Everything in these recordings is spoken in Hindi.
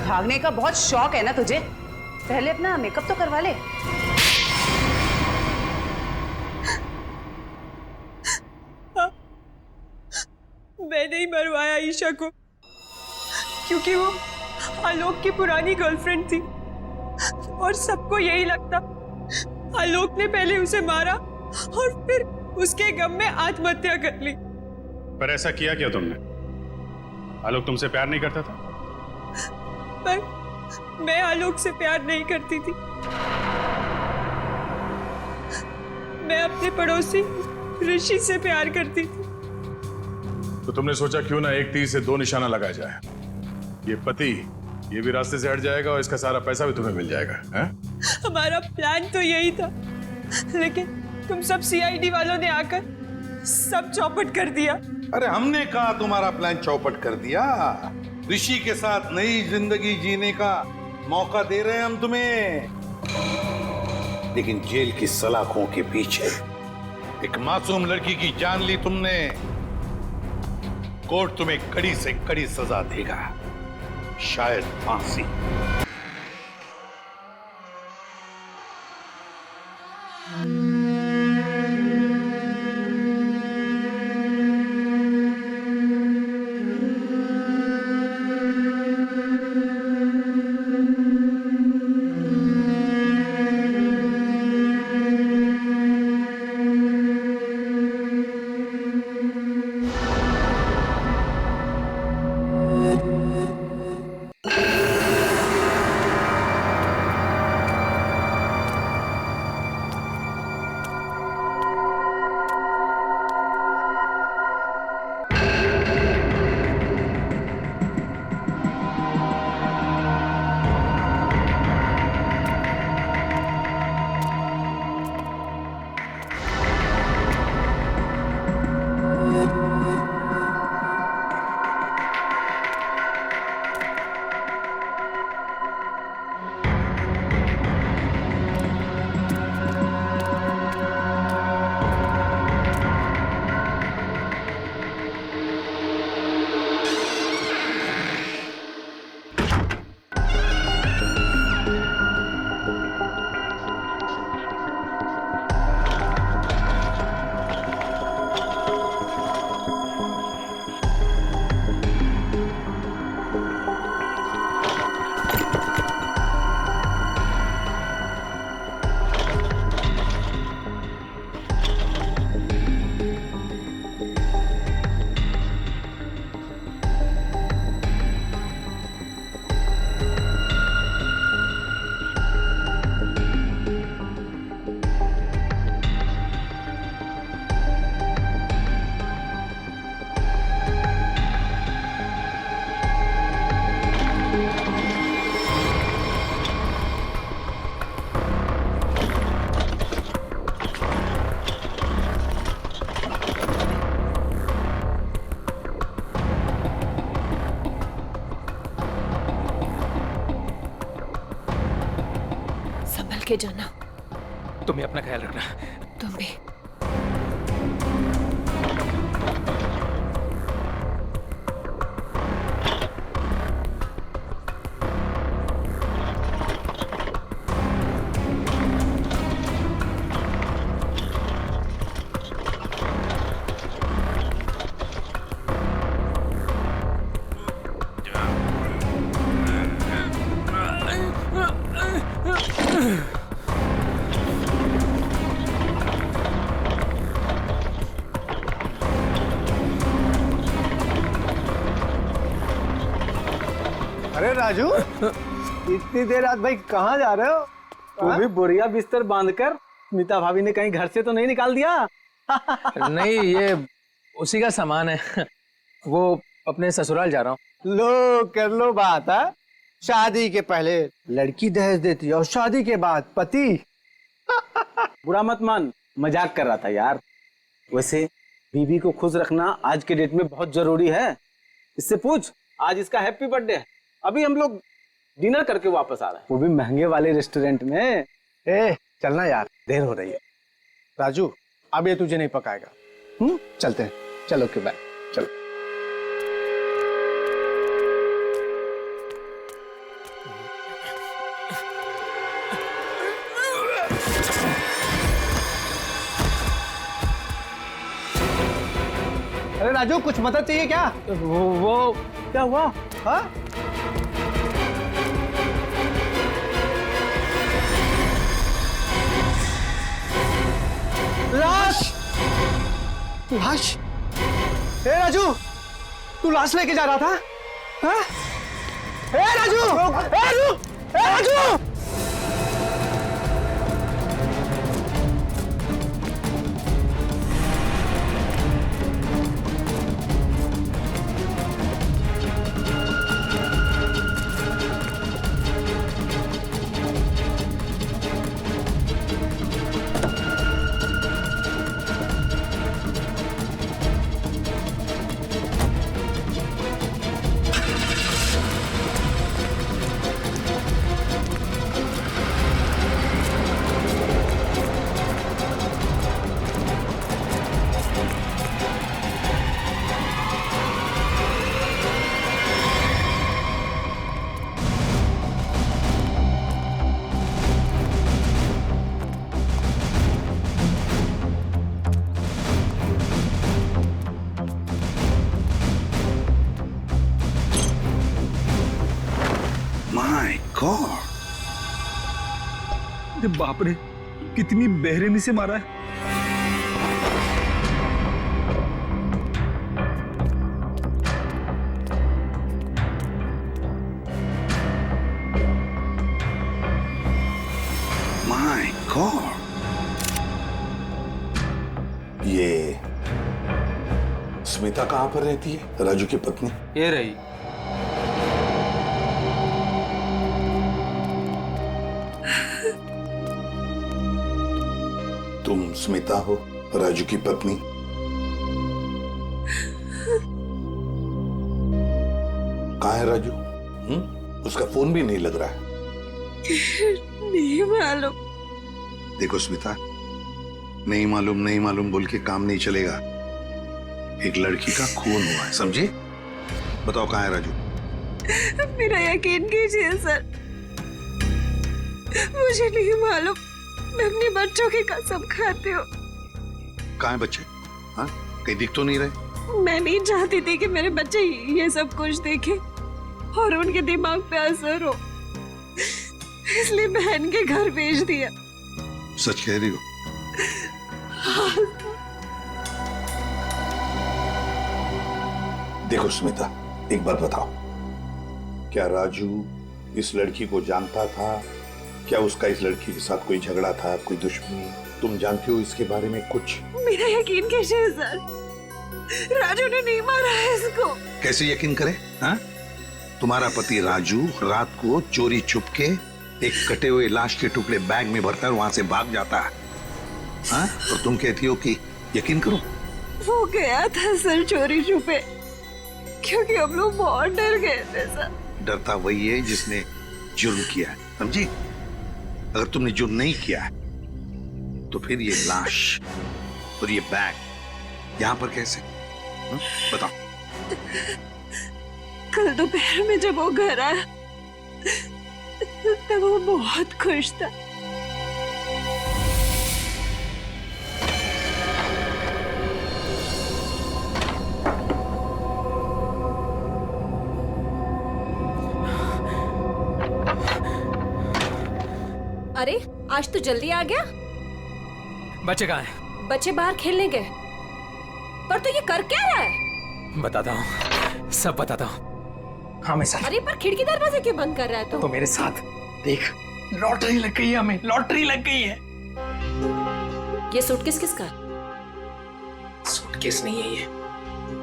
भागने का बहुत शौक है ना तुझे? पहले अपना मेकअप तो करवा ले। मैं नहीं मरवाया ईशा को, क्योंकि वो आलोक की पुरानी गर्लफ्रेंड थी और सबको यही लगता आलोक ने पहले उसे मारा और फिर उसके गम में आत्महत्या कर ली। पर ऐसा किया क्या तुमने? आलोक तुमसे प्यार नहीं करता था? पर मैं आलोक से प्यार नहीं करती थी। मैं अपने पड़ोसी ऋषि से प्यार करती थी। तो तुमने सोचा क्यों ना एक तीर से दो निशाना लगाया जाए। ये पति ये भी रास्ते से हट जाएगा और इसका सारा पैसा भी तुम्हें मिल जाएगा, हैं? हमारा प्लान तो यही था, लेकिन तुम सब सीआईडी वालों ने आकर सब चौपट कर दिया। अरे हमने कहा तुम्हारा प्लान चौपट कर दिया। ऋषि के साथ नई जिंदगी जीने का मौका दे रहे हैं हम तुम्हें, लेकिन जेल की सलाखों के पीछे एक मासूम लड़की की जान ली तुमने। कोर्ट तुम्हें कड़ी से कड़ी सजा देगा, शायद फांसी। के जाना। तुम्हें अपना ख्याल रखना। तुम भी। अरे राजू, इतनी देर रात भाई कहाँ जा रहे हो? तू भी बोरिया बिस्तर बांधकर स्मिता भाभी ने कहीं घर से तो नहीं निकाल दिया? नहीं, ये उसी का सामान है। वो अपने ससुराल जा रहा हूँ। लो कर लो बात है। शादी के पहले लड़की दहेज देती और शादी के बाद पति। बुरा मत मान, मजाक कर रहा था यार। वैसे बीवी को खुश रखना आज के डेट में बहुत जरूरी है। इससे पूछ, आज इसका हैप्पी बर्थडे है। अभी हम लोग डिनर करके वापस आ रहे हैं, वो भी महंगे वाले रेस्टोरेंट में। चलना यार, देर हो रही है। राजू, अब ये तुझे नहीं पकाएगा। चलते हैं। चलो के बाय। चलो। राजू, कुछ मदद चाहिए क्या? वो क्या हुआ? हाँ? लाश! लाश? ए राजू, तू लाश लेके जा रहा था? हाँ? ए राजू! ए राजू! ए राजू! माय गॉड, अरे बाप रे, कितनी बेरहमी से मारा है। माय गॉड, ये स्मिता कहां पर रहती है? राजू की पत्नी। ये रही। तुम स्मिता हो, राजू की पत्नी? कहाँ है राजू? उसका फोन भी नहीं लग रहा है। नहीं मालूम। देखो स्मिता, नहीं मालूम बोल के काम नहीं चलेगा। एक लड़की का खून हुआ है, समझे? बताओ कहाँ है राजू? मेरा यकीन कीजिए सर, मुझे नहीं मालूम। मैं अपने बच्चों की कसम खाती हूँ। कहाँ है बच्चे? हाँ, कहीं दिख तो नहीं रहे? मैं नहीं चाहती थी कि मेरे बच्चे ये सब कुछ देखें और उनके दिमाग पे असर हो, इसलिए बहन के घर भेज दिया। सच कह रही हो? देखो स्मिता, एक बात बताओ, क्या राजू इस लड़की को जानता था? क्या उसका इस लड़की के साथ कोई झगड़ा था, कोई दुश्मनी? तुम जानती हो इसके बारे में कुछ? मेरा यकीन कीजिए सर, राजू ने नहीं मारा है इसको। कैसे यकीन करे? हाँ? तुम्हारा पति राजू रात को चोरी छुप के एक कटे हुए लाश के टुकड़े बैग में भरता है और वहां से भाग जाता है। हाँ? और तुम कहती हो कि यकीन करो? वो गया था सर चोरी छुपे, क्योंकि हम लोग बहुत डर गए थे सर। डरता वही है जिसने जुर्म किया है, समझी? अगर तुमने जुर्म नहीं किया है तो फिर ये लाश और ये बैग यहाँ पर कैसे? बताओ। कल दोपहर में जब वो घर आया तब वो बहुत खुश था। अरे आज तो जल्दी आ गया। बच्चे कहाँ हैं? बच्चे बाहर खेलने गए। पर तो ये कर क्या रहा है? बताता हूँ, सब बताता हूँ। हाँ मैं सर। अरे पर खिड़की दरवाजे क्यों बंद कर रहा है तो मेरे साथ देख, लॉटरी लग गई है हमें, लॉटरी लग गई है। ये सूटकेस किसका? सूटकेस नहीं है ये,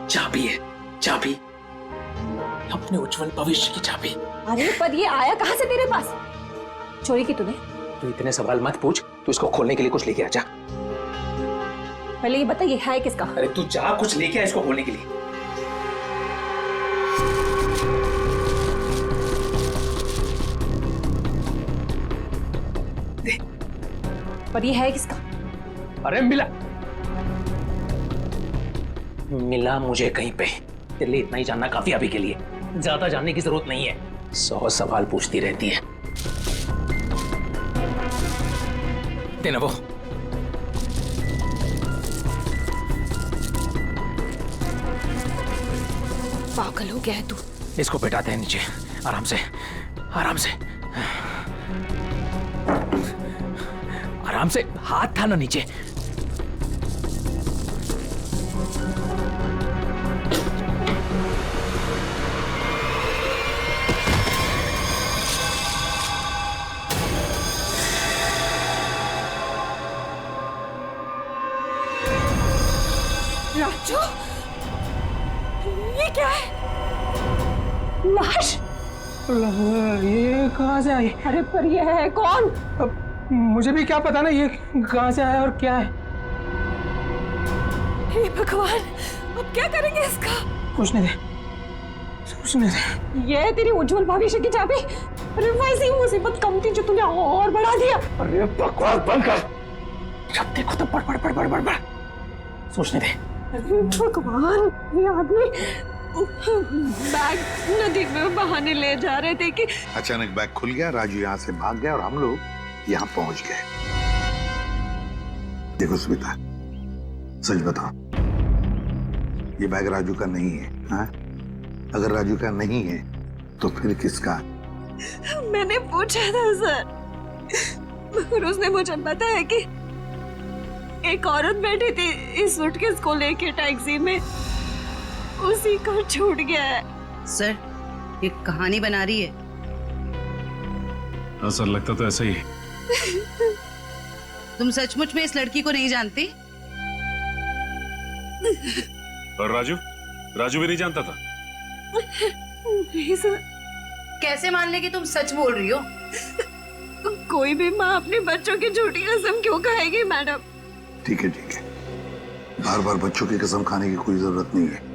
चाबी है, चाबी, अपने उज्जवल भविष्य की चाबी। अरे पर ये आया कहाँ से तेरे पास? चोरी की तूने? तू इतने सवाल मत पूछ, तू इसको खोलने के लिए कुछ लेके आ जा। पहले ये बता ये है किसका? अरे तू जा, कुछ लेके आ इसको खोलने के लिए। पर ये है किसका? अरे मिला मुझे कहीं पे। तेरे लिए इतना ही जानना काफी अभी के लिए, ज्यादा जानने की जरूरत नहीं है। 100 सवाल पूछती रहती है। देना वो। पागल हो गया है तू। इसको बैठाते हैं नीचे, आराम से, आराम से, आराम से, हाथ था ना नीचे। राजू, ये क्या है? लाश? ये कहाँ से आई? अरे पर ये है कौन? अब मुझे भी क्या पता ना ये कहाँ से आया और क्या है। हे भगवान, अब क्या करेंगे इसका? पूछने दे, पूछने दे। ये है तेरी उज्जवल भविष्य की चाबी। अरे वैसी ही मुसीबत कम थी जो तूने और बढ़ा दिया। अरे बकवास बंद कर। जब देखो तो बड़ बड़ बड़ बड़ बड़ बड़। सोचने दे। भगवान, ये आदमी बैग नदी में बहाने ले जा रहे थे कि अचानक बैग खुल गया, राजू यहाँ से भाग गया और हम लोग यहाँ पहुंच गए। देखो स्मिता, सच बताओ, ये बैग राजू का नहीं है। हाँ? अगर राजू का नहीं है तो फिर किसका? मैंने पूछा था सर, मगर उसने मुझे बताया कि एक औरत बैठी थी इस सूटकेस को लेके टैक्सी में, उसी को छूट गया है। सर, ये कहानी बना रही है। हाँ सर, लगता तो ऐसा ही है। तुम सचमुच में इस लड़की को नहीं जानती? और राजू? राजू भी नहीं जानता था? नहीं सर। कैसे मान ले कि तुम सच बोल रही हो? कोई भी माँ अपने बच्चों की झूठी कसम क्यों खाएगी मैडम? ठीक है ठीक है, बार बार बच्चों की कसम खाने की कोई जरूरत नहीं है।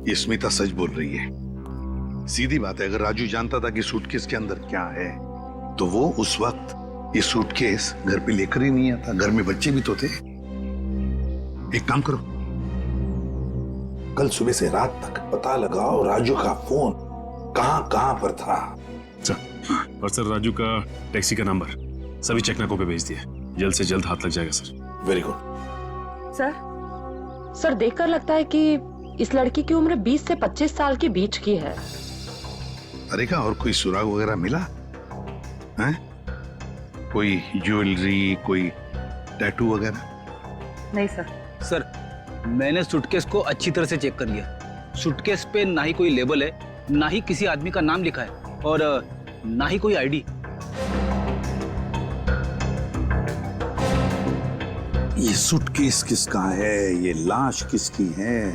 ये स्मिता सच बोल रही है। सीधी बात है, अगर राजू जानता था कि सूटकेस के अंदर क्या है तो वो उस वक्त ये सूटकेस घर पे लेकर ही नहीं आता। घर में बच्चे भी तो थे। एक काम करो, कल सुबह से रात तक पता लगाओ राजू का फोन कहां पर था। सर, और सर राजू का टैक्सी का नंबर सभी चेकनाकों पे भेज दिया। जल्द से जल्द हाथ लग जाएगा सर। Very good. सर देखकर लगता है कि इस लड़की की उम्र 20 से 25 साल के बीच की है। अरे क्या और कोई सुराग वगैरह मिला है? कोई ज्वेलरी, कोई टैटू वगैरह? नहीं सर। सर, मैंने सूटकेस को अच्छी तरह से चेक कर लिया। सूटकेस पे ना ही कोई लेबल है, ना ही किसी आदमी का नाम लिखा है और ना ही कोई आईडी। ये सूटकेस किसका है, ये लाश किसकी है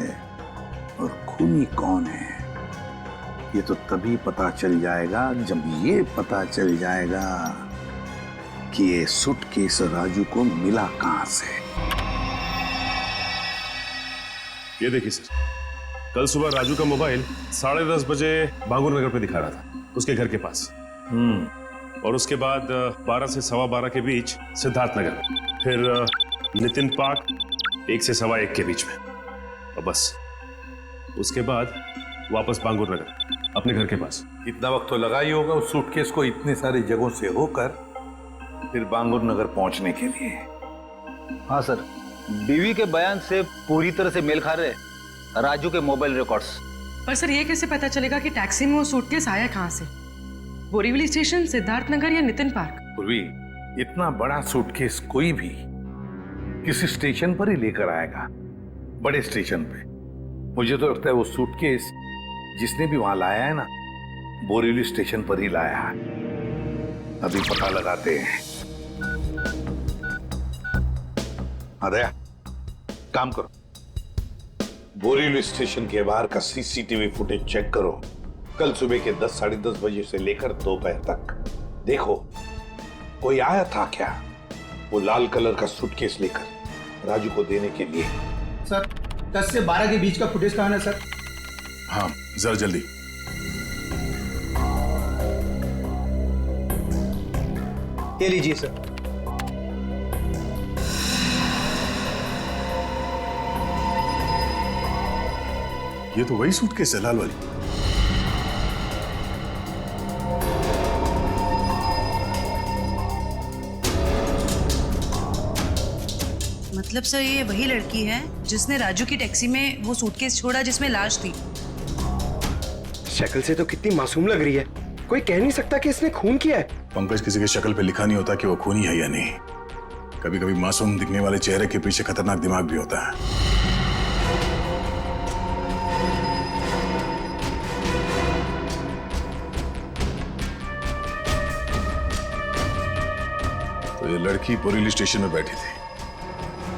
और खूनी कौन है, ये तो तभी पता चल जाएगा जब ये पता चल जाएगा कि ये सूटकेस राजू को मिला कहां से। ये देखिए सर, कल सुबह राजू का मोबाइल 10:30 बजे बांगुर नगर पे दिखा रहा था, उसके घर के पास। और उसके बाद 12 से 12:15 के बीच सिद्धार्थ नगर, फिर नितिन पार्क 1 से 1:15 के बीच में, और बस उसके बाद वापस बांगुर नगर अपने घर के पास। इतना वक्त तो लगा ही होगा उस सूटकेस को इतने सारी जगहों से होकर फिर बांगुर नगर पहुंचने के लिए। हाँ सर, बीवी के बयान से पूरी तरह से मेल खा रहे राजू के मोबाइल रिकॉर्ड्स। पर सर ये कैसे पता चलेगा कि टैक्सी में वो सूटकेस आया कहाँ से? बोरीवली स्टेशन, सिद्धार्थ नगर या नितिन पार्क? पूर्वी, इतना बड़ा सूटकेस कोई भी किसी स्टेशन पर ही लेकर आएगा, बड़े स्टेशन पे। मुझे तो लगता है वो सूटकेस जिसने भी वहां लाया है ना, बोरीवली स्टेशन पर ही लाया है। अभी पता लगाते हैं। अरे काम करो, बोरीवली स्टेशन के बाहर का सीसीटीवी फुटेज चेक करो। कल सुबह के 10, 10:30 बजे से लेकर दोपहर तक देखो कोई आया था क्या वो लाल कलर का सूटकेस लेकर राजू को देने के लिए। सर 10 से 12 के बीच का फुटेज कहाँ है सर? हाँ, जरा जल्दी। ये लीजिए सर। ये तो वही सूटकेस है, लाल वाली। मतलब सर ये वही लड़की है जिसने राजू की टैक्सी में वो सूटकेस छोड़ा जिसमें लाश थी। शक्ल से तो कितनी मासूम लग रही है, कोई कह नहीं सकता कि इसने खून किया है। पंकज, किसी की शक्ल पे लिखा नहीं होता कि वो खूनी है या नहीं। कभी कभी मासूम दिखने वाले चेहरे के पीछे खतरनाक दिमाग भी होता है। तो ये लड़की बोरीवली स्टेशन में बैठी थी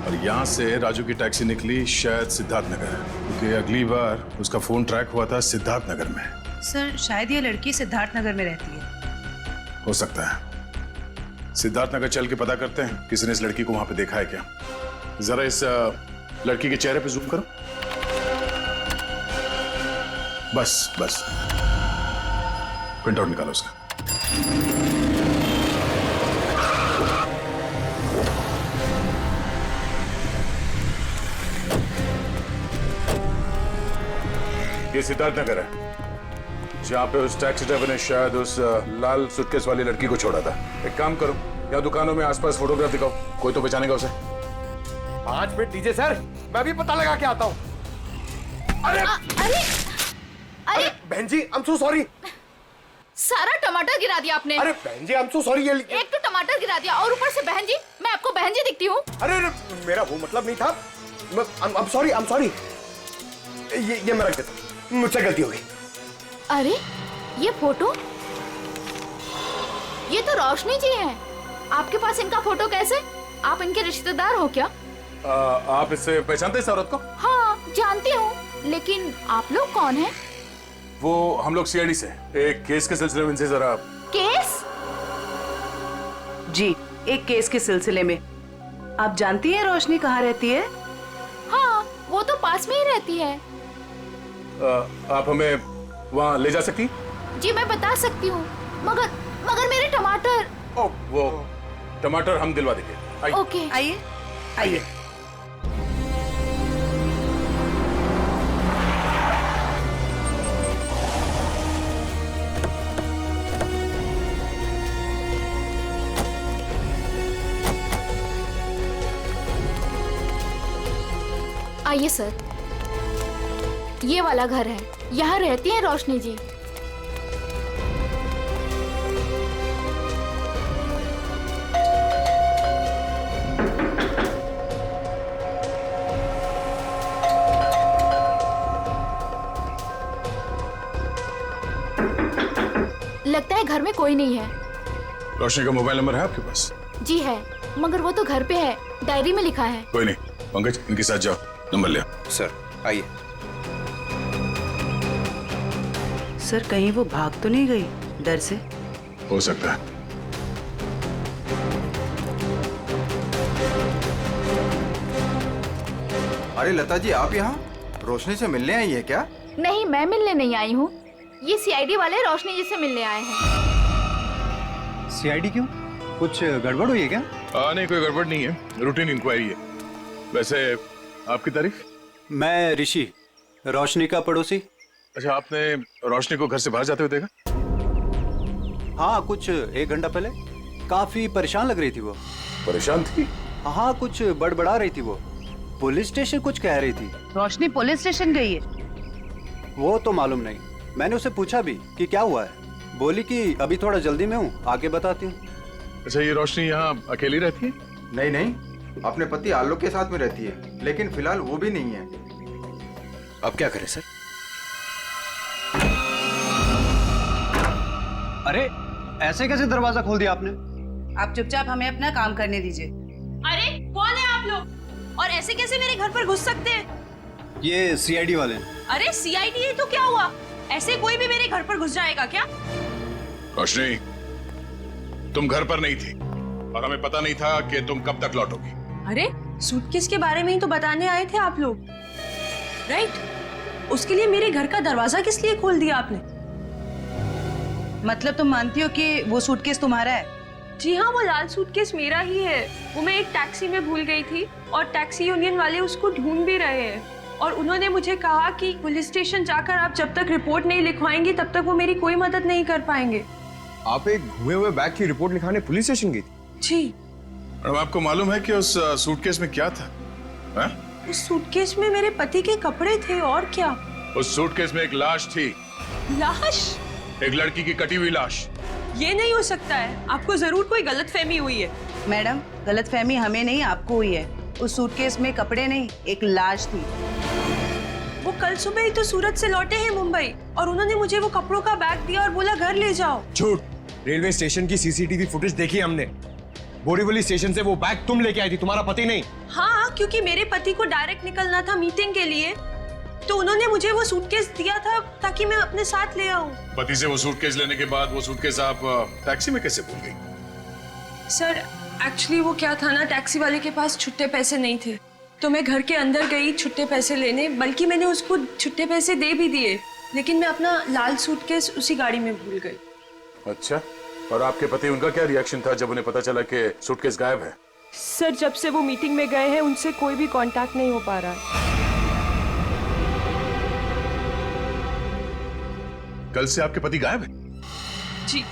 और यहाँ से राजू की टैक्सी निकली शायद सिद्धार्थ नगर, क्योंकि अगली बार उसका फोन ट्रैक हुआ था सिद्धार्थ नगर में। सर शायद ये लड़की सिद्धार्थ नगर में रहती है। हो सकता है। सिद्धार्थ नगर चल के पता करते हैं किसी ने इस लड़की को वहां पे देखा है क्या। जरा इस लड़की के चेहरे पे जूम करो। बस बस, प्रिंट आउट निकालो उसका। ये सिद्धार्थ नगर है जहाँ पे उस टैक्सी ड्राइवर ने शायद उस लाल सूटकेस वाली लड़की को छोड़ा था। एक काम करो, या दुकानों में आसपास फोटोग्राफ दिखाओ, कोई तो पहचानेगा उसे। 5 मिनट दीजिए सर, मैं भी पता लगा के आता हूँ। अरे अरे अरे बहन जी, आई एम सो सॉरी। सारा टमाटर गिरा दिया आपने। अरे बहन जी, आई एम सो सॉरी। एक तो टमाटर गिरा दिया और ऊपर से बहन जी, मैं आपको बहन जी दिखती हूँ? अरे मेरा वो मतलब नहीं था। I am sorry. ये मैं रख देता हूँ, मुझसे गलती हो गई। अरे ये फोटो, ये तो रोशनी जी हैं। आपके पास इनका फोटो कैसे? आप इनके रिश्तेदार हो क्या? आप इससे पहचानते हैं इस औरत को? हाँ जानती हूँ, लेकिन आप लोग कौन हैं? वो हम लोग सीआईडी से एक केस के सिलसिले में इनसे जरा। केस? जी, एक केस के सिलसिले में। आप जानती हैं रोशनी कहाँ रहती है? हाँ, वो तो पास में ही रहती है। आप हमें वहाँ ले जा सकती? जी मैं बता सकती हूँ, मगर मेरे टमाटर। वो टमाटर हम दिलवा देंगे। ओके आइए आइए। आइए सर, ये वाला घर है, यहाँ रहती है रोशनी जी। लगता है घर में कोई नहीं है। रोशनी का मोबाइल नंबर है आपके पास? जी है, मगर वो तो घर पे है, डायरी में लिखा है। कोई नहीं, पंकज इनके साथ जाओ, नंबर ले। सर आइए। सर कहीं वो भाग तो नहीं गई डर से? हो सकता है। अरे लता जी, आप यहाँ रोशनी से मिलने आई है क्या? नहीं, मैं मिलने नहीं आई हूँ, ये सीआईडी वाले रोशनी जी से मिलने आए हैं। सीआईडी क्यों? कुछ गड़बड़ हुई है क्या? नहीं, कोई गड़बड़ नहीं है, रूटीन इंक्वायरी है। वैसे आपकी तारीफ? मैं ऋषि, रोशनी का पड़ोसी। अच्छा, आपने रोशनी को घर से बाहर जाते हुए देखा? हाँ, कुछ 1 घंटा पहले। काफी परेशान लग रही थी वो। परेशान थी? हाँ, कुछ बड़बड़ा रही थी वो। पुलिस स्टेशन कुछ कह रही थी। रोशनी पुलिस स्टेशन गई है? वो तो मालूम नहीं, मैंने उसे पूछा भी कि क्या हुआ है। बोली कि अभी थोड़ा जल्दी में हूँ, आके बताती हूँ। अच्छा, ये रोशनी यहाँ अकेली रहती है? नहीं नहीं, अपने पति आलोक के साथ में रहती है, लेकिन फिलहाल वो भी नहीं है। अब क्या करें सर? अरे ऐसे कैसे दरवाजा खोल दिया आपने? आप चुपचाप हमें अपना काम करने दीजिए। अरे कौन है आप लोग और ऐसे कैसे मेरे घर पर घुस सकते हैं? ये सीआईडी वाले हैं। अरे सीआईडी है तो क्या हुआ? ऐसे कोई भी मेरे घर पर घुस जाएगा क्या? रोशनी, तुम घर पर नहीं थी और हमें पता नहीं था कि तुम कब तक लौटोगी। अरे सूटकेस के बारे में ही तो बताने आए थे आप लोग, राइट? उसके लिए मेरे घर का दरवाजा किस लिए खोल दिया आपने? मतलब तुम मानती हो कि वो सूटकेस तुम्हारा है? जी हाँ, वो लाल सूटकेस मेरा ही है। वो मैं एक टैक्सी में भूल गई थी और टैक्सी यूनियन वाले उसको ढूंढ भी रहे हैं और उन्होंने मुझे कहा कि पुलिस स्टेशन जाकर आप जब तक रिपोर्ट नहीं लिखवाएंगी तब तक वो मेरी कोई मदद नहीं कर पाएंगे। आप एक घुमे हुए बैग की रिपोर्ट लिखाने पुलिस स्टेशन गई थी? जी। अब आपको मालूम है कि उस सूटकेस में क्या था? हैं? उस सूटकेस में मेरे पति के कपड़े थे और क्या। उस सूटकेस में एक लाश थी, लाश? एक लड़की की कटी हुई लाश। ये नहीं हो सकता है, आपको जरूर कोई गलतफहमी हुई है। मैडम, गलतफहमी हमें नहीं आपको हुई है। उस सूटकेस में कपड़े नहीं, एक लाश थी। वो कल सुबह ही तो सूरत से लौटे हैं मुंबई, और उन्होंने मुझे वो कपड़ों का बैग दिया और बोला घर ले जाओ। झूठ। रेलवे स्टेशन की सीसीटीवी फुटेज देखी हमने। बोरीवली स्टेशन से वो बैग तुम लेके आई थी, तुम्हारा पति नहीं। हाँ, क्योंकि मेरे पति को डायरेक्ट निकलना था मीटिंग के लिए, तो उन्होंने मुझे वो सूटकेस दिया था ताकि मैं अपने साथ ले आऊं। पति से वो सूटकेस लेने के बाद वो सूटकेस आप टैक्सी में कैसे भूल गई? सर, एक्चुअली वो क्या था ना, टैक्सी वाले के पास छुट्टे पैसे नहीं थे, तो मैं घर के अंदर गई छुट्टे पैसे लेने, बल्कि मैंने उसको छुट्टे पैसे दे भी दिए, लेकिन मैं अपना लाल सूटकेस उसी गाड़ी में भूल गई। अच्छा, और आपके पति, उनका क्या रिएक्शन था जब उन्हें पता चला कि सूटकेस गायब है? सर, जब से वो मीटिंग में गए हैं उनसे कोई भी कांटेक्ट नहीं हो पा रहा है। कल से आपके पति गायब है? जी।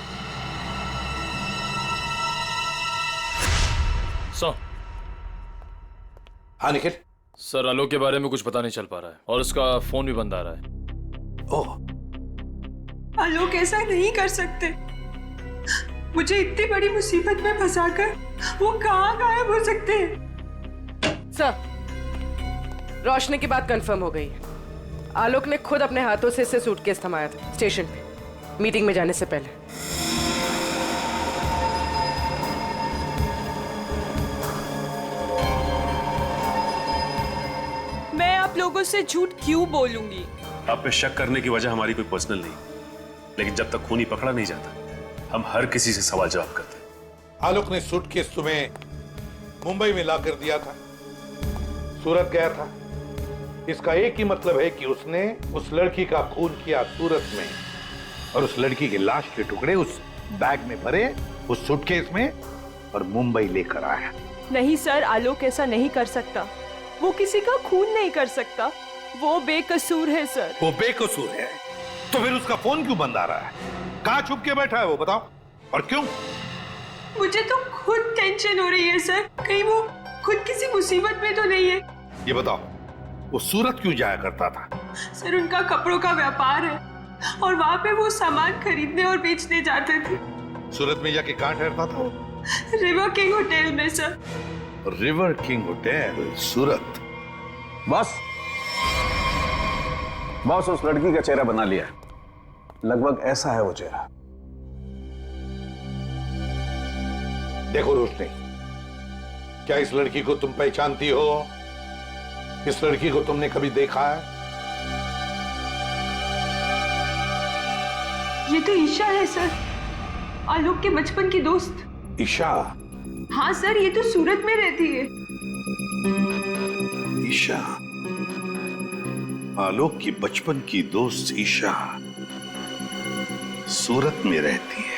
हाँ निखिल। सर, आलोक के बारे में कुछ पता नहीं चल पा रहा है और उसका फोन भी बंद आ रहा है। ओह, आलोक ऐसा नहीं कर सकते। मुझे इतनी बड़ी मुसीबत में फंसाकर वो कहाँ गायब हो सकते हैं? सर, रोशनी की बात कंफर्म हो गई। आलोक ने खुद अपने हाथों से इसे सूटकेस थमाया था स्टेशन पे, मीटिंग में जाने से पहले। मैं आप लोगों से झूठ क्यों बोलूंगी? आप पे शक करने की वजह हमारी कोई पर्सनल नहीं, लेकिन जब तक खूनी पकड़ा नहीं जाता, हम हर किसी से सवाल जवाब करते हैं। आलोक ने सूटकेस तुम्हें मुंबई में ला कर दिया था, सूरत गया था। इसका एक ही मतलब है कि उसने उस लड़की का खून किया सूरत में, और उस लड़की की लाश के टुकड़े उस बैग में भरे, उस सूटकेस में, और मुंबई लेकर आया। नहीं सर, आलोक ऐसा नहीं कर सकता। वो किसी का खून नहीं कर सकता। वो बेकसूर है सर। वो बेकसूर है तो फिर उसका फोन क्यों बंद आ रहा है? कहाँ छुप के बैठा है वो, बताओ, और क्यों? मुझे तो खुद टेंशन हो रही है सर, कहीं वो खुद किसी मुसीबत में तो नहीं है। ये बताओ, वो सूरत क्यों जाया करता था? सर, उनका कपड़ों का व्यापार है और वहाँ पे वो सामान खरीदने और बेचने जाते थे। सूरत में जाके कहाँ ठहरता था वो? रिवर किंग होटल में सर। रिवर किंग होटल, सूरत। बॉस उस लड़की का चेहरा बना लिया, लगभग ऐसा है वो चेहरा। देखो रोशनी, क्या इस लड़की को तुम पहचानती हो? इस लड़की को तुमने कभी देखा है? ये तो ईशा है सर, आलोक के बचपन की दोस्त। ईशा? हाँ सर, ये तो सूरत में रहती है। ईशा, आलोक की बचपन की दोस्त ईशा सूरत में रहती है।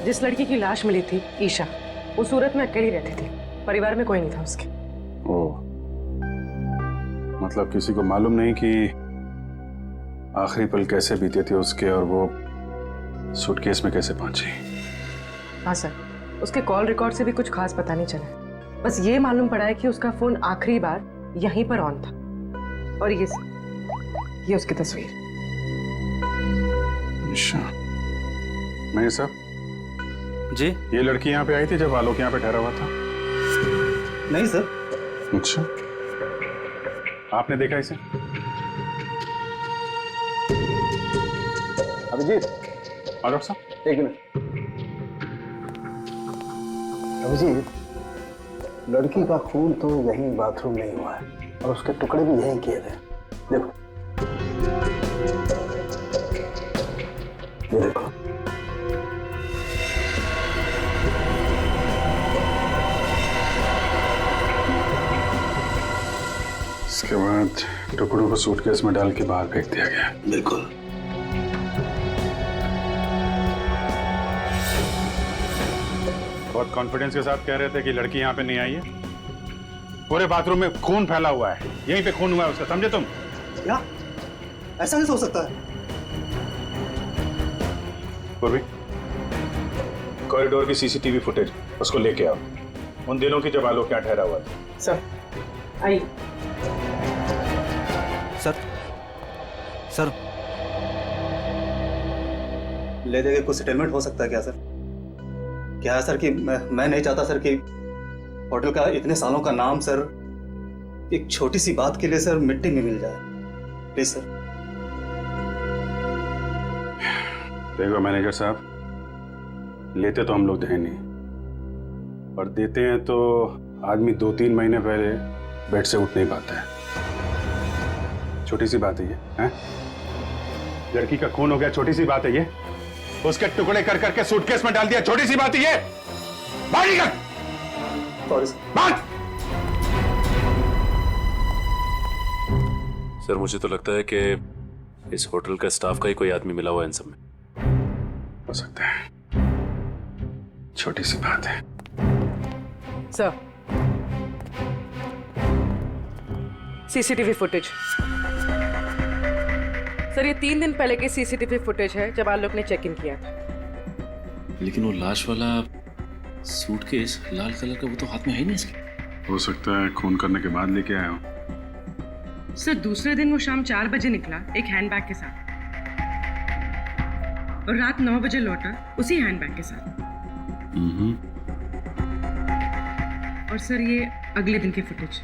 जिस लड़की की लाश मिली थी, ईशा, वो सूरत में अकेली रहती थी, परिवार में कोई नहीं था उसके। ओह, मतलब किसी को मालूम नहीं कि आखिरी पल कैसे बीते थे उसके और वो सूटकेस में कैसे पहुंची। हाँ सर, उसके कॉल रिकॉर्ड से भी कुछ खास पता नहीं चला। बस ये मालूम पड़ा है कि उसका फोन आखिरी बार यहीं पर ऑन था। और ये उसकी तस्वीर। अच्छा, मैं सब जी, ये लड़की यहाँ पे आई थी जब आलोक यहाँ पे ठहरा हुआ था? नहीं सर। अच्छा, आपने देखा इसे? अभिजीत, डॉक्टर साहब एक मिनट। अभिजीत, लड़की का खून तो यहीं बाथरूम में ही हुआ है और उसके टुकड़े भी यहीं किए थे। देखो, ये देखो। इसके उसके बाद टुकड़ों को सूटकेस में डाल के बाहर फेंक दिया गया। बिल्कुल। बहुत कॉन्फिडेंस के साथ कह रहे थे कि लड़की यहाँ पे नहीं आई है। पूरे बाथरूम में खून फैला हुआ है, यहीं पे खून हुआ है उसका, समझे तुम? क्या? ऐसा नहीं हो सकता है। पूर्वी, कॉरिडोर की सीसीटीवी फुटेज उसको लेके आओ, उन दिनों की जब आलोक यहाँ ठहरा हुआ था। Sir I. सर ले देके कुछ सेटलमेंट हो सकता है क्या सर? क्या है सर कि मैं नहीं चाहता सर कि होटल का इतने सालों का नाम सर एक छोटी सी बात के लिए सर मिट्टी में मिल जाए। Please sir. देखो मैनेजर साहब, लेते तो हम लोग हैं नहीं, और देते हैं तो आदमी 2-3 महीने पहले बेड से उठ नहीं पाता है। छोटी सी बात है ये, हैं? लड़की का खून हो गया, छोटी सी बात है ये। उसके टुकड़े कर करके सूटकेस में डाल दिया, छोटी सी बात है ये। बाहर निकल। Sorry sir. बात। सर मुझे तो लगता है कि इस होटल का स्टाफ का ही कोई आदमी मिला हुआ है इन सब में। हो सकता है, छोटी सी बात है। Sir CCTV footage. सर ये 3 दिन पहले की सीसीटीवी फुटेज है जब आलोक ने चेक इन किया था। लेकिन वो लाश वाला सूटकेस लाल कलर का, वो तो हाथ में है ही नहीं इसके। हो सकता है खून करने के बाद लेके आया हो। सर दूसरे दिन वो शाम 4 बजे निकला एक हैंडबैग के साथ, और रात 9 बजे लौटा उसी हैंडबैग के साथ। और सर ये अगले दिन की फुटेज,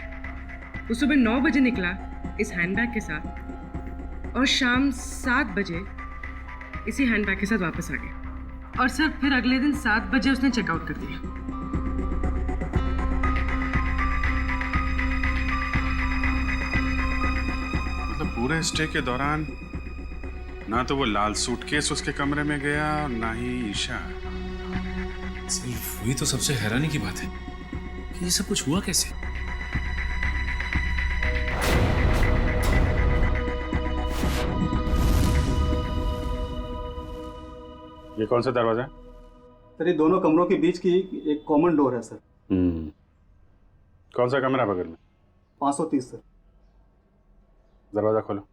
वो सुबह 9 बजे निकला इस हैंडबैग के साथ, और शाम 7 बजे इसी हैंडबैग के साथ वापस आ गया। और सर फिर अगले दिन 7 बजे उसने चेकआउट कर दिया। मतलब पूरे स्टे के दौरान ना तो वो लाल सूटकेस उसके कमरे में गया और ना ही ईशा। सिर्फ वही तो सबसे हैरानी की बात है कि ये सब कुछ हुआ कैसे। ये कौन सा दरवाजा है? सर ये दोनों कमरों के बीच की एक कॉमन डोर है सर। कौन सा कमरा बगल में? 530 सर। दरवाजा खोलो।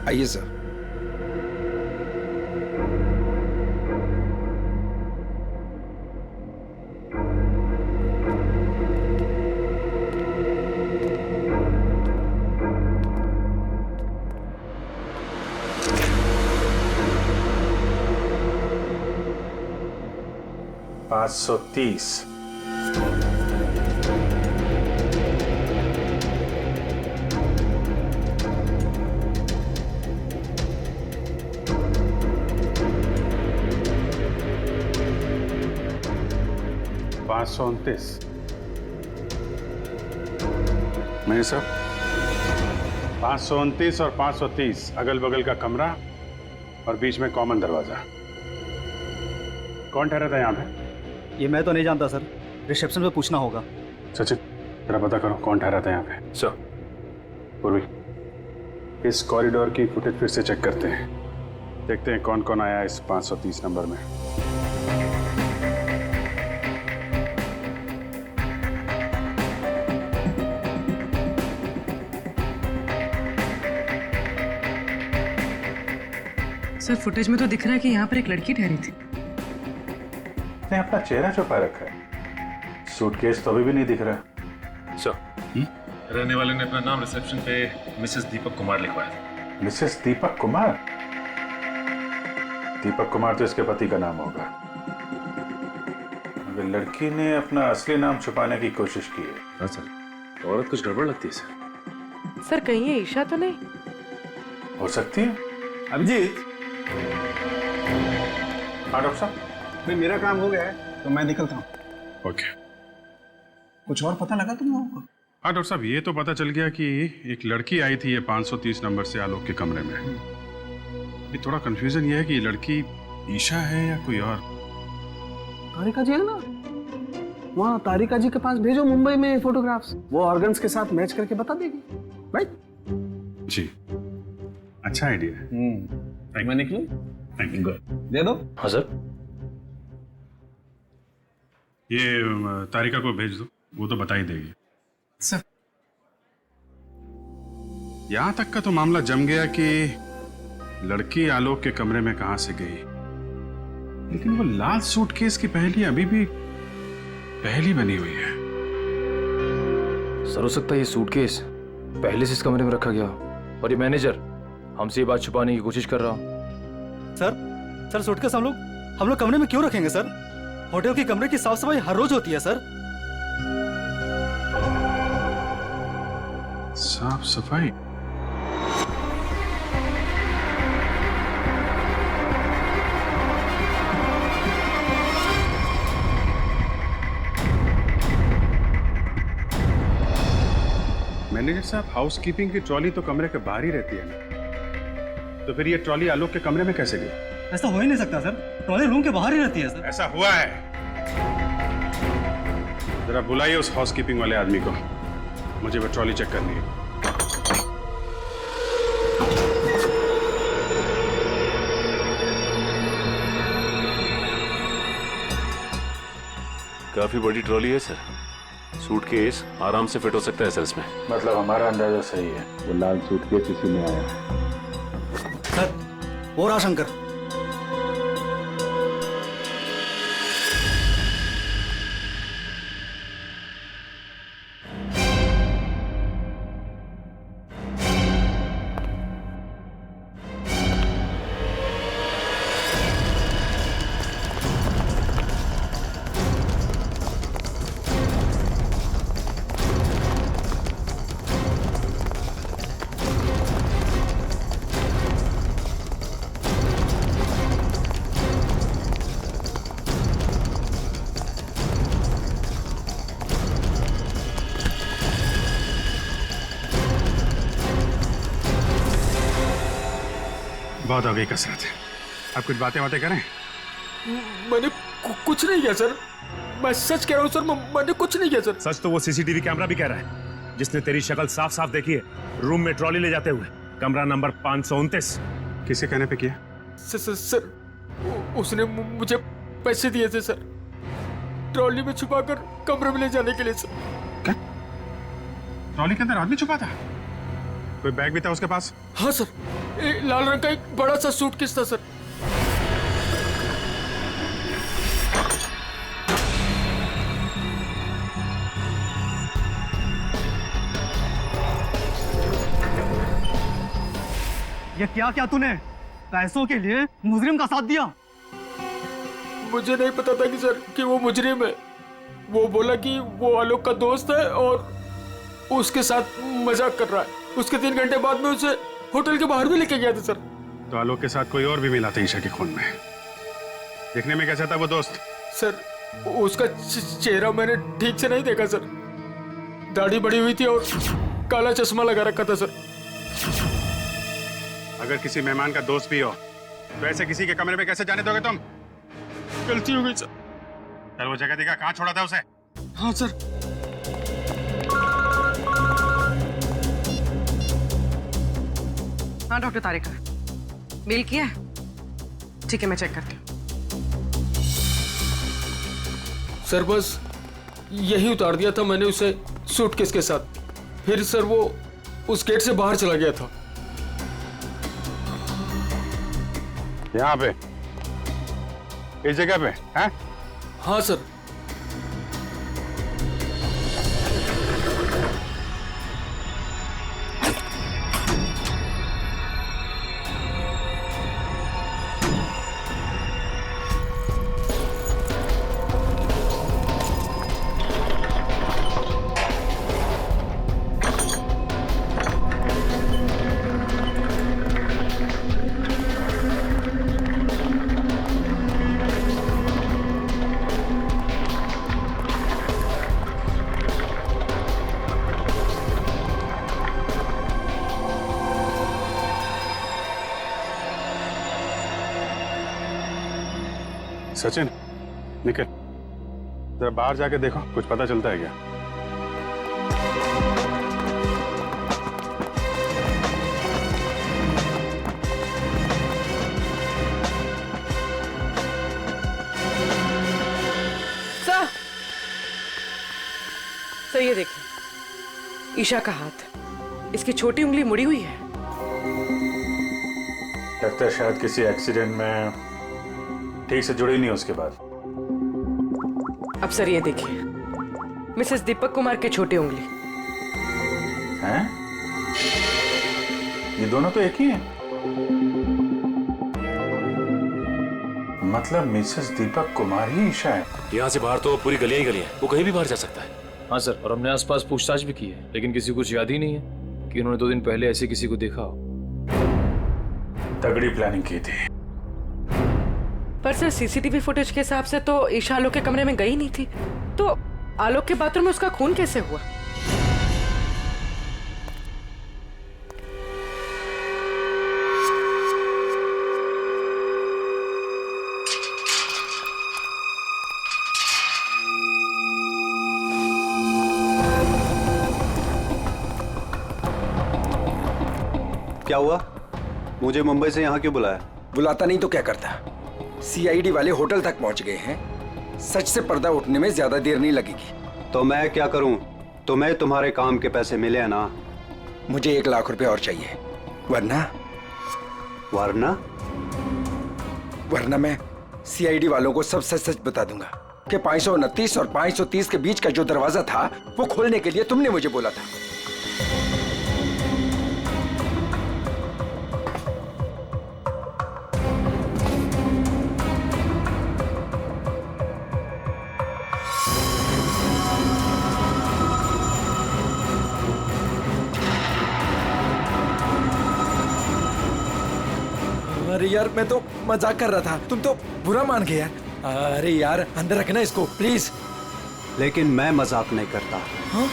आइए सर। मेरे साहब 529 और 530 अगल बगल का कमरा और बीच में कॉमन दरवाजा। कौन ठहरा था यहाँ पे? ये मैं तो नहीं जानता सर, रिसेप्शन पे पूछना होगा। सचिन जरा पता करो कौन ठहरा था यहाँ पे। सर। पूर्वी, इस कॉरिडोर की फुटेज फिर से चेक करते हैं, देखते हैं कौन कौन आया इस 530 नंबर में। सर फुटेज में तो दिख रहा है कि यहाँ पर एक लड़की ठहरी थी। ने अपना चेहरा छुपा रखा है, सूटकेस तो अभी भी नहीं दिख रहा। सर, रहने वाले ने अपना नाम रिसेप्शन पे मिसेस दीपक कुमार लिखवाया था। मिसेस दीपक कुमार? दीपक कुमार तो इसके पति का नाम होगा, मगर लड़की ने अपना असली नाम छुपाने की कोशिश की है। हाँ सर, औरत कुछ गड़बड़ लगती है सर। सर कहीं ये ईशा तो नहीं? हो सकती है। अभिजीत, हाँ डॉक्टर साहब। भाई मेरा काम हो गया है तो मैं निकलता हूँ। ओके। कुछ और पता लगा तुम लोगों को? हाँ डॉक्टर साहब, ये तो पता चल गया कि एक लड़की आई थी ये 530 नंबर से आलोक के कमरे में। ये थोड़ा कंफ्यूजन ये है कि ये लड़की ईशा है या कोई और। कारिका जी है ना? वहाँ तारिका जी के पास भेजो मुंबई में फोटोग्राफ्स, वो ऑर्गन्स के साथ मैच करके बता देगी, राइट? जी, अच्छा आइडिया है। मैं निकलूं? दे दो। हाँ सर। ये तारिका को भेज दो, वो तो बता ही देगी। सर, यहां तक का तो मामला जम गया कि लड़की आलोक के कमरे में कहां से गई, लेकिन वो लाल सूटकेस की पहेली अभी भी पहेली बनी हुई है। सर, हो सकता है ये सूटकेस पहले से इस कमरे में रखा गया हो और ये मैनेजर हमसे ये बात छुपाने की कोशिश कर रहा हो। सर सूटकेस हम लोग कमरे में क्यों रखेंगे सर? होटल के कमरे की साफ सफाई हर रोज होती है सर। साफ सफाई? मैनेजर साहब, हाउसकीपिंग की ट्रॉली तो कमरे के बाहर ही रहती है ना, तो फिर ये ट्रॉली आलोक के कमरे में कैसे गई? ऐसा हो ही नहीं सकता सर, ट्रॉली रूम के बाहर ही रहती है सर। ऐसा हुआ है। जरा बुलाइए उस हाउसकीपिंग वाले आदमी को, मुझे वो ट्रॉली चेक करनी है। काफी बड़ी ट्रॉली है सर, सूटकेस आराम से फिट हो सकता है सर इसमें। मतलब हमारा अंदाजा सही है, वो लाल सूटकेस इसी में आया है। सर, वो रहा शंकर। बहुत हो गई कसरत, आप कुछ बातें करें। मैंने कुछ नहीं किया सर, मैं सच कह रहा हूँ सर, मैंने कुछ नहीं किया सर। सच तो वो सीसीटीवी कैमरा भी कह रहा है, जिसने तेरी शक्ल साफ साफ देखी है रूम में ट्रॉली ले जाते हुए, कमरा नंबर 529। किसके कहने पे किया? सर, उसने मुझे पैसे दिए थे सर, ट्रॉली में छुपाकर कमरे में ले जाने के लिए सर। क्या? ट्रॉली के अंदर आदमी छुपा था? कोई बैग भी था उसके पास? हाँ सर, लाल रंग का एक बड़ा सा सूटकेस था सर। ये क्या तूने पैसों के लिए मुजरिम का साथ दिया? मुझे नहीं पता था कि सर कि वो मुजरिम है। वो बोला कि वो आलोक का दोस्त है और उसके साथ मजाक कर रहा है। उसके 3 घंटे बाद में उसे होटल के बाहर भी लेके गया था सर। तो आलोक के साथ कोई और भी मिला था ईशा के खून में? देखने में कैसा था वो दोस्त? सर, उसका चेहरा मैंने ठीक से नहीं देखा सर, दाढ़ी बड़ी हुई थी और काला चश्मा लगा रखा था सर। अगर किसी मेहमान का दोस्त भी हो तो ऐसे किसी के कमरे में कैसे जाने दोगे तुम? गलती हो गई सर। चल वो जगह दिखा, कहाँ छोड़ा था उसे? हाँ सर। हाँ डॉक्टर तारिका, मेल किया है? ठीक है, मैं चेक करती हूँ। सर बस यही उतार दिया था मैंने उसे सूटकेस के साथ, फिर सर वो उस गेट से बाहर चला गया था। यहाँ पे, इस जगह पे? हैं? हाँ सर। सचिन, निकल, जरा बाहर जाके देखो, कुछ पता चलता है क्या? सर ये देखिए, ईशा का हाथ, इसकी छोटी उंगली मुड़ी हुई है। लगता है शायद किसी एक्सीडेंट में ठीक से जुड़ी नहीं उसके बाद। अब सर ये देखिए, मिसेस दीपक कुमार के छोटी उंगली। हैं? ये दोनों तो एक ही हैं। मतलब मिसेस दीपक कुमार ही ईशा है। यहाँ से बाहर तो पूरी गलियां ही गलियां हैं, वो कहीं भी बाहर जा सकता है। हाँ सर, और हमने आसपास पूछताछ भी की है, लेकिन किसी को कुछ याद ही नहीं है कि उन्होंने 2 दिन पहले ऐसे किसी को देखा हो। तगड़ी प्लानिंग की थी। पर सर सीसीटीवी फुटेज के हिसाब से तो ईशा आलोक के कमरे में गई नहीं थी, तो आलोक के बाथरूम में उसका खून कैसे हुआ? क्या हुआ? मुझे मुंबई से यहाँ क्यों बुलाया? बुलाता नहीं तो क्या करता? सीआईडी वाले होटल तक पहुंच गए हैं। सच से पर्दा उठने में ज्यादा देर नहीं लगेगी। तो मैं क्या करूं? तुम्हें तुम्हारे काम के पैसे मिले हैं ना? मुझे 1 लाख रुपए और चाहिए, वरना मैं सीआईडी वालों को सब सच सच बता दूंगा कि 529 और 530 के बीच का जो दरवाजा था वो खोलने के लिए तुमने मुझे बोला था। अरे यार, मैं तो मजाक कर रहा था, तुम तो बुरा मान गए यार। अरे यार, अंदर रखना इसको प्लीज। लेकिन मैं मजाक नहीं करता। हाँ?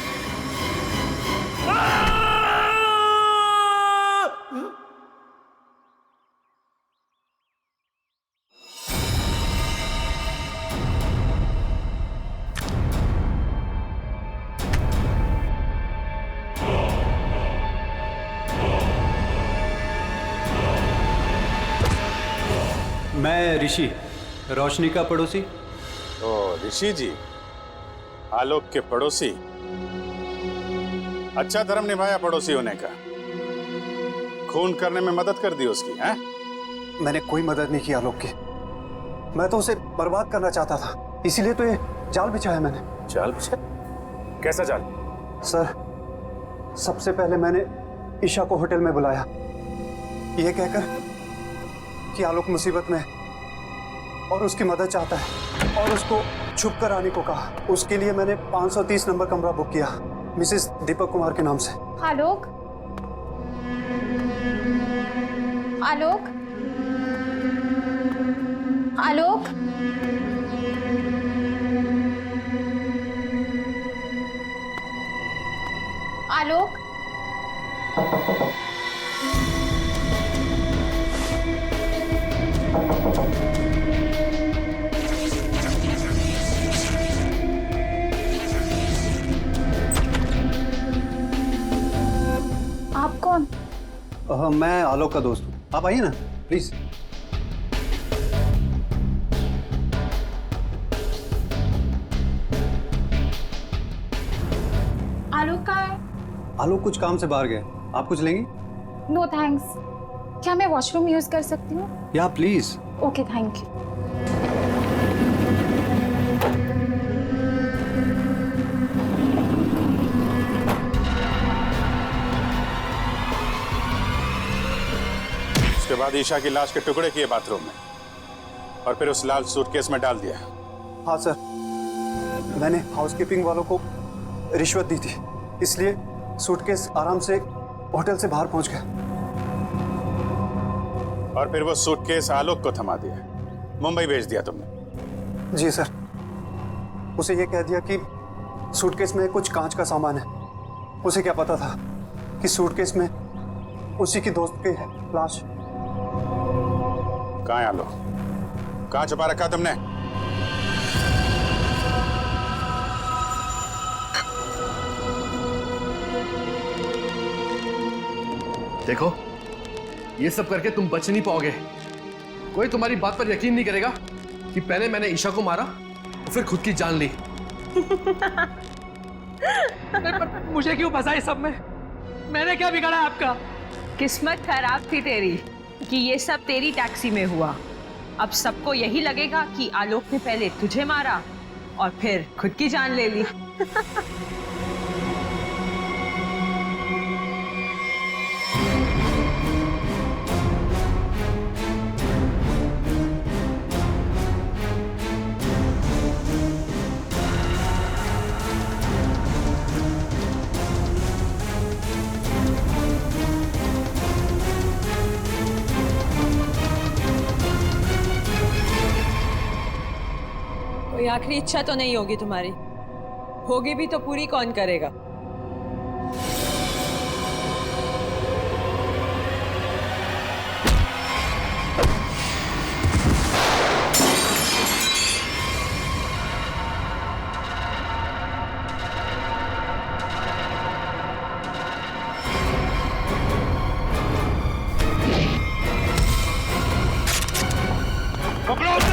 मैं ऋषि, रोशनी का पड़ोसी। ओ ऋषि जी, आलोक के पड़ोसी। अच्छा धर्म निभाया पड़ोसी होने का। खून करने में मदद कर दी उसकी, हैं? मैंने कोई मदद नहीं की आलोक की। मैं तो उसे बर्बाद करना चाहता था, इसीलिए तो ये जाल बिछाया मैंने। जाल बिछाया? कैसा जाल? सर, सबसे पहले मैंने ईशा को होटल में बुलाया, ये कहकर कि आलोक मुसीबत में और उसकी मदद चाहता है, और उसको छुप कर आने को कहा। उसके लिए मैंने 530 नंबर कमरा बुक किया मिसेस दीपक कुमार के नाम से। आलोक, आलोक, आलोक, आलोक, आप कौन? मैं आलोक का दोस्त हूँ। आप आइए ना प्लीज। आलोक कहाँ है? आलोक कुछ काम से बाहर गए। आप कुछ लेंगी? No thanks. क्या मैं वॉशरूम यूज कर सकती हूँ? या प्लीज। Okay, thank you. उसके बाद ईशा की लाश के टुकड़े किए बाथरूम में, और फिर उस लाल सूटकेस में डाल दिया। हाँ सर, मैंने हाउसकीपिंग वालों को रिश्वत दी थी, इसलिए सूटकेस आराम से होटल से बाहर पहुंच गया। और फिर वो सूटकेस आलोक को थमा दिया, मुंबई भेज दिया तुमने? जी सर, उसे ये कह दिया कि सूटकेस में कुछ कांच का सामान है। उसे क्या पता था कि सूटकेस में उसी की दोस्त की है लाश। कहाँ है आलोक? कहाँ छुपा रखा तुमने? देखो, ये सब करके तुम बच नहीं पाओगे। कोई तुम्हारी बात पर यकीन नहीं करेगा कि पहले मैंने ईशा को मारा और फिर खुद की जान ली। मुझे क्यों फंसा इस सब में? मैंने क्या बिगाड़ा आपका? किस्मत खराब थी तेरी कि ये सब तेरी टैक्सी में हुआ। अब सबको यही लगेगा कि आलोक ने पहले तुझे मारा और फिर खुद की जान ले ली। कोई आखिरी इच्छा तो नहीं होगी तुम्हारी? होगी भी तो पूरी कौन करेगा? पकड़ो!